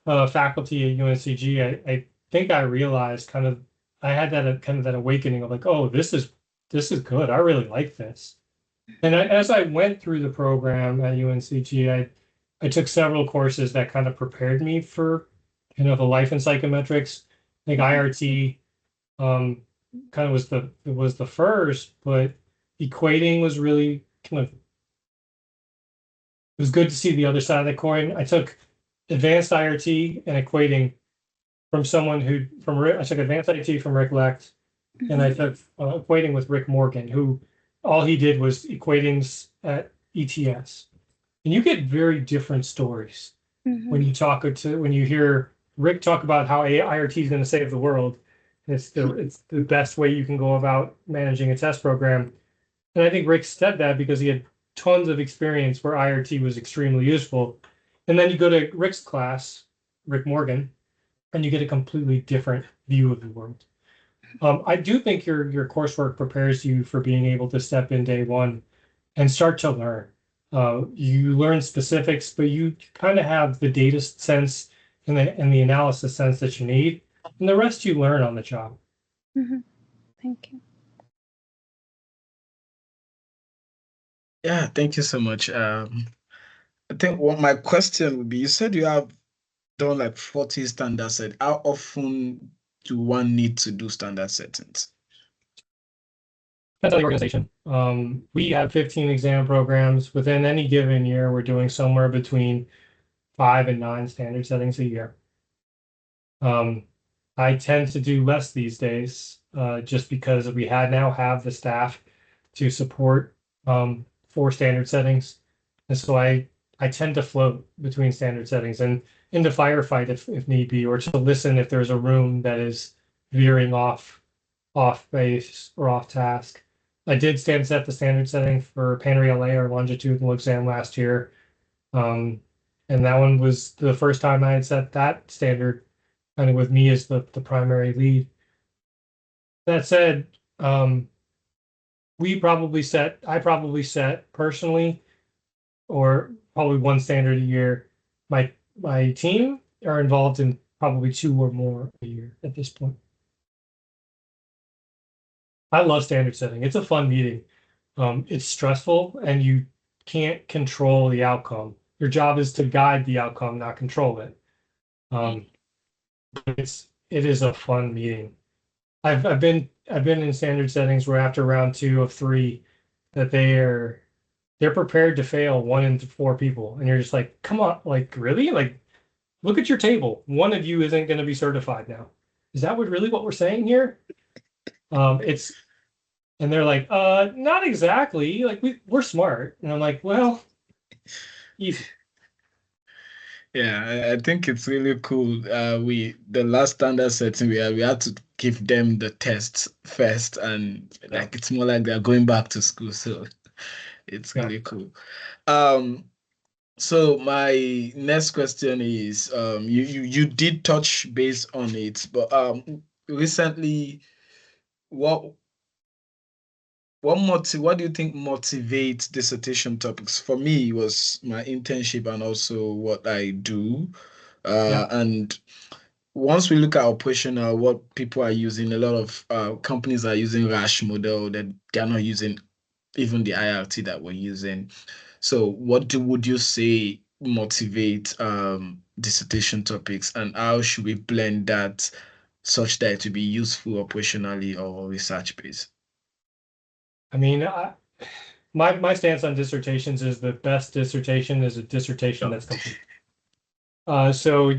[SPEAKER 2] faculty at UNCG, I think I realized kind of I had that kind of that awakening of like, oh, this is good. I really like this. And as I went through the program at UNCG, I took several courses that kind of prepared me for kind of a life in psychometrics. I think IRT kind of was the first, but equating was really kind of, it was good to see the other side of the coin. I took advanced IRT and equating from someone who from Rick. I took advanced IRT from Rick Lecht, and I took equating with Rick Morgan, who all he did was equatings at ETS. And you get very different stories when you hear Rick talk about how IRT is going to save the world. It's the best way you can go about managing a test program. And I think Rick said that because he had tons of experience where IRT was extremely useful. And then you go to Rick's class, Rick Morgan, and you get a completely different view of the world. I do think your coursework prepares you for being able to step in day one and start to learn. You learn specifics, but you kind of have the data sense and the analysis sense that you need, and the rest you learn on the job.
[SPEAKER 3] Thank you.
[SPEAKER 1] Yeah, thank you so much. I think what my question would be, you said you have done like 40 standard set. How often do one need to do standard settings?
[SPEAKER 2] Depends on the organization. We have 15 exam programs. Within any given year, we're doing somewhere between 5 and 9 standard settings a year. I tend to do less these days, just because we now have the staff to support 4 standard settings. And so I tend to float between standard settings and into firefight if need be, or to listen if there's a room that is veering off base or off task. I did set the standard setting for PANRE-LA or longitudinal exam last year. And that one was the first time I had set that standard, kind of with me as the primary lead. That said, I probably set personally, or probably one standard a year. My team are involved in probably 2 or more a year at this point. I love standard setting. It's a fun meeting. It's stressful and you can't control the outcome. Your job is to guide the outcome, not control it. It is a fun meeting. I've been in standard settings where after round 2 of 3 that they're prepared to fail 1 in 4 people, and you're just like, come on, like really? Like, look at your table. One of you isn't going to be certified now. Is that what we're saying here? And they're like, not exactly. Like we're smart. And I'm like, well, easy.
[SPEAKER 1] Yeah, I think it's really cool. The last standard setting we had to give them the tests first, and like it's more like they're going back to school, so it's really cool. So my next question is, you did touch base on it, but recently, what what do you think motivates dissertation topics? For me, it was my internship and also what I do. And once we look at operational, what people are using, a lot of companies are using RASH model that they're not using even the IRT that we're using. So would you say motivate dissertation topics, and how should we blend that such that it to be useful operationally or research based?
[SPEAKER 2] I mean, my stance on dissertations is the best dissertation is a dissertation that's complete. So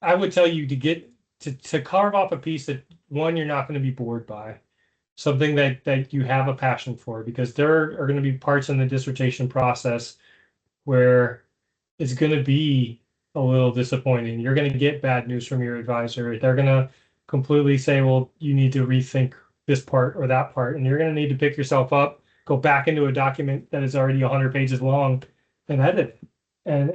[SPEAKER 2] I would tell you to get to carve off a piece that one you're not going to be bored by, something that you have a passion for, because there are going to be parts in the dissertation process where it's going to be a little disappointing. You're going to get bad news from your advisor. They're going to completely say, well, you need to rethink this part or that part, and you're going to need to pick yourself up, go back into a document that is already 100 pages long and edit it. And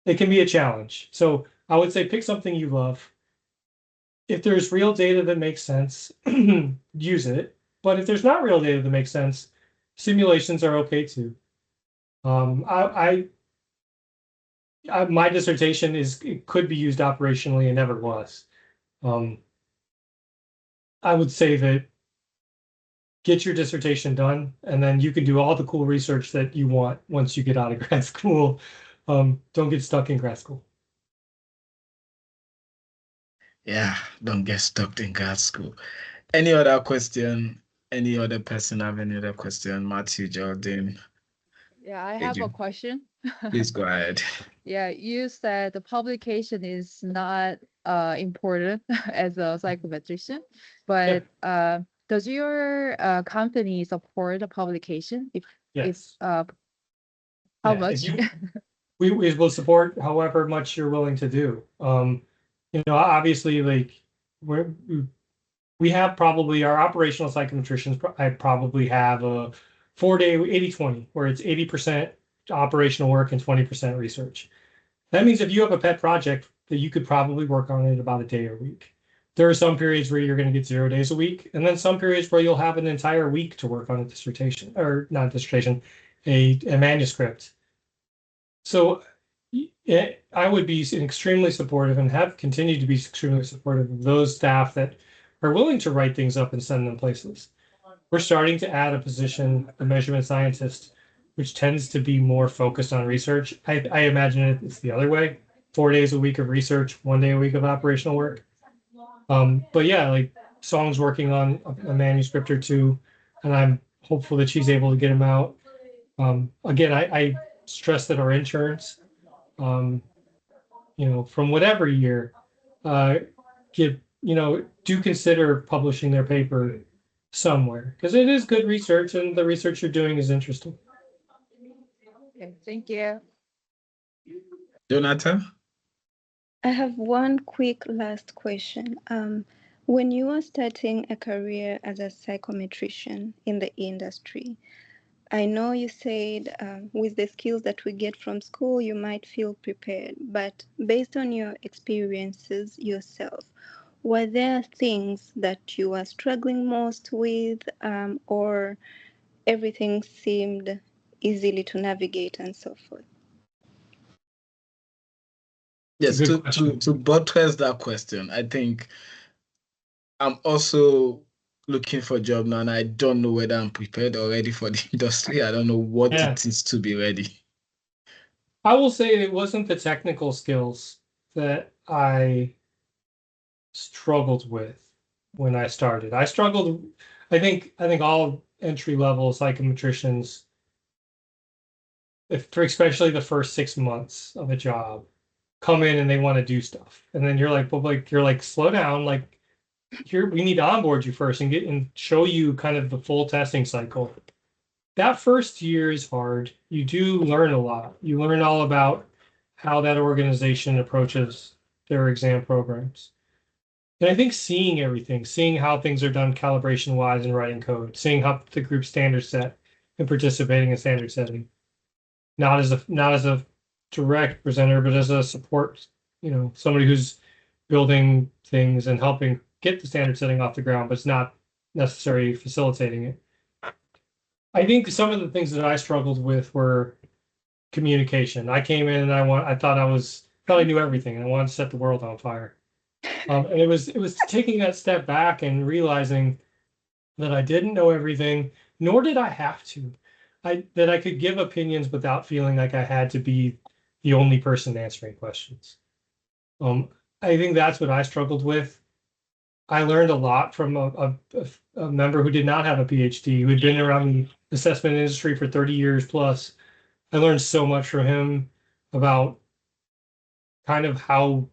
[SPEAKER 2] it can be a challenge. So I would say pick something you love. If there's real data that makes sense, use it. But if there's not real data that makes sense, simulations are okay too. My dissertation it could be used operationally and never was. I would say that get your dissertation done, and then you can do all the cool research that you want once you get out of grad school. Don't get stuck in grad school.
[SPEAKER 1] Yeah, don't get stuck in grad school. Any other question? Any other person have any other question? Matthew, Jordan,
[SPEAKER 4] Yeah, I have a
[SPEAKER 1] Adrian,
[SPEAKER 4] question.
[SPEAKER 1] please go ahead.
[SPEAKER 4] Yeah, you said the publication is not important as a psychometrician, but does your company support the publication? If
[SPEAKER 2] Yes.
[SPEAKER 4] how
[SPEAKER 2] Yeah,
[SPEAKER 4] much?
[SPEAKER 2] we will support however much you're willing to do. Obviously, like we have probably our operational psychometricians. I probably have a 4-day 80-20, where it's 80% operational work and 20% research. That means if you have a pet project, that you could probably work on it about a day a week. There are some periods where you're going to get 0 days a week, and then some periods where you'll have an entire week to work on a dissertation, or not a dissertation, a manuscript. So I would be extremely supportive and have continued to be extremely supportive of those staff that are willing to write things up and send them places. We're starting to add a position, a measurement scientist, which tends to be more focused on research. I imagine it's the other way, 4 days a week of research, 1 day a week of operational work. But yeah, like Song's working on a manuscript or two, and I'm hopeful that she's able to get them out. Again, I stress that our interns, from whatever year, do consider publishing their paper somewhere, because it is good research and the research you're doing is interesting.
[SPEAKER 4] Okay, thank you.
[SPEAKER 1] Jonathan?
[SPEAKER 3] I have one quick last question. When you are starting a career as a psychometrician in the industry, I know you said with the skills that we get from school, you might feel prepared, but based on your experiences yourself, were there things that you were struggling most with, or everything seemed easily to navigate and so forth?
[SPEAKER 1] Yes, to buttress that question, I think I'm also looking for a job now, and I don't know whether I'm prepared or ready for the industry. I don't know what it is to be ready.
[SPEAKER 2] I will say it wasn't the technical skills that I struggled with when I started. I think all entry-level psychometricians, especially the first 6 months of a job, come in and they want to do stuff. And then you're like, slow down, like we need to onboard you first and show you kind of the full testing cycle. That first year is hard. You do learn a lot. You learn all about how that organization approaches their exam programs. And I think seeing everything, seeing how things are done calibration wise and writing code, seeing how the group standard set and participating in standard setting, not as a direct presenter, but as a support, somebody who's building things and helping get the standard setting off the ground, but it's not necessarily facilitating it. I think some of the things that I struggled with were communication. I came in and I thought I knew everything, and I wanted to set the world on fire. And it was taking that step back and realizing that I didn't know everything, nor did I have to. That I could give opinions without feeling like I had to be the only person answering questions. I think that's what I struggled with. I learned a lot from a member who did not have a PhD, who had been around the assessment industry for 30 years plus. I learned so much from him about kind of how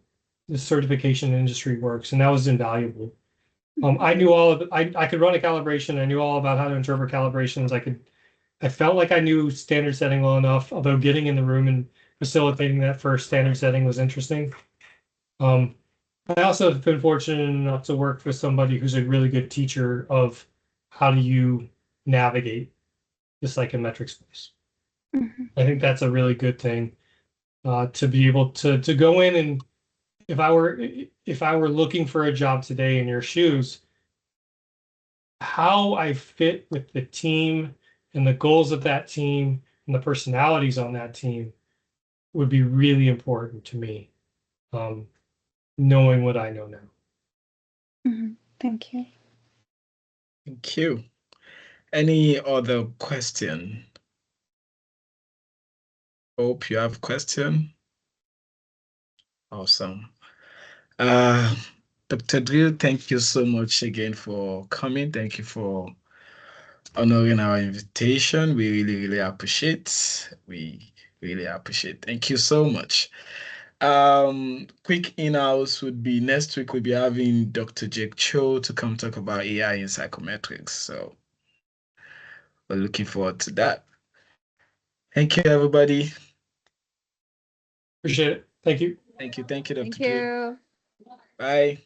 [SPEAKER 2] the certification industry works, and that was invaluable. I knew all of I could run a calibration. I knew all about how to interpret calibrations. I felt like I knew standard setting well enough, although getting in the room and facilitating that first standard setting was interesting. I also have been fortunate enough to work with somebody who's a really good teacher of how do you navigate the psychometric space. I think that's a really good thing, to be able to go in, and if I were looking for a job today in your shoes, how I fit with the team and the goals of that team and the personalities on that team would be really important to me, knowing what I know now.
[SPEAKER 3] Thank you.
[SPEAKER 1] Thank you. Any other question? Hope you have a question. Awesome. Dr. Drill, thank you so much again for coming. Thank you for honoring our invitation. We really, really appreciate. We really appreciate. Thank you so much. Quick in-house would be next week we'll be having Dr. Jake Cho to come talk about AI in psychometrics. So we're looking forward to that. Thank you, everybody.
[SPEAKER 2] Appreciate it. Thank you.
[SPEAKER 1] Thank you. Thank you, Dr.
[SPEAKER 4] Thank
[SPEAKER 1] Drill.
[SPEAKER 4] you.
[SPEAKER 1] Bye.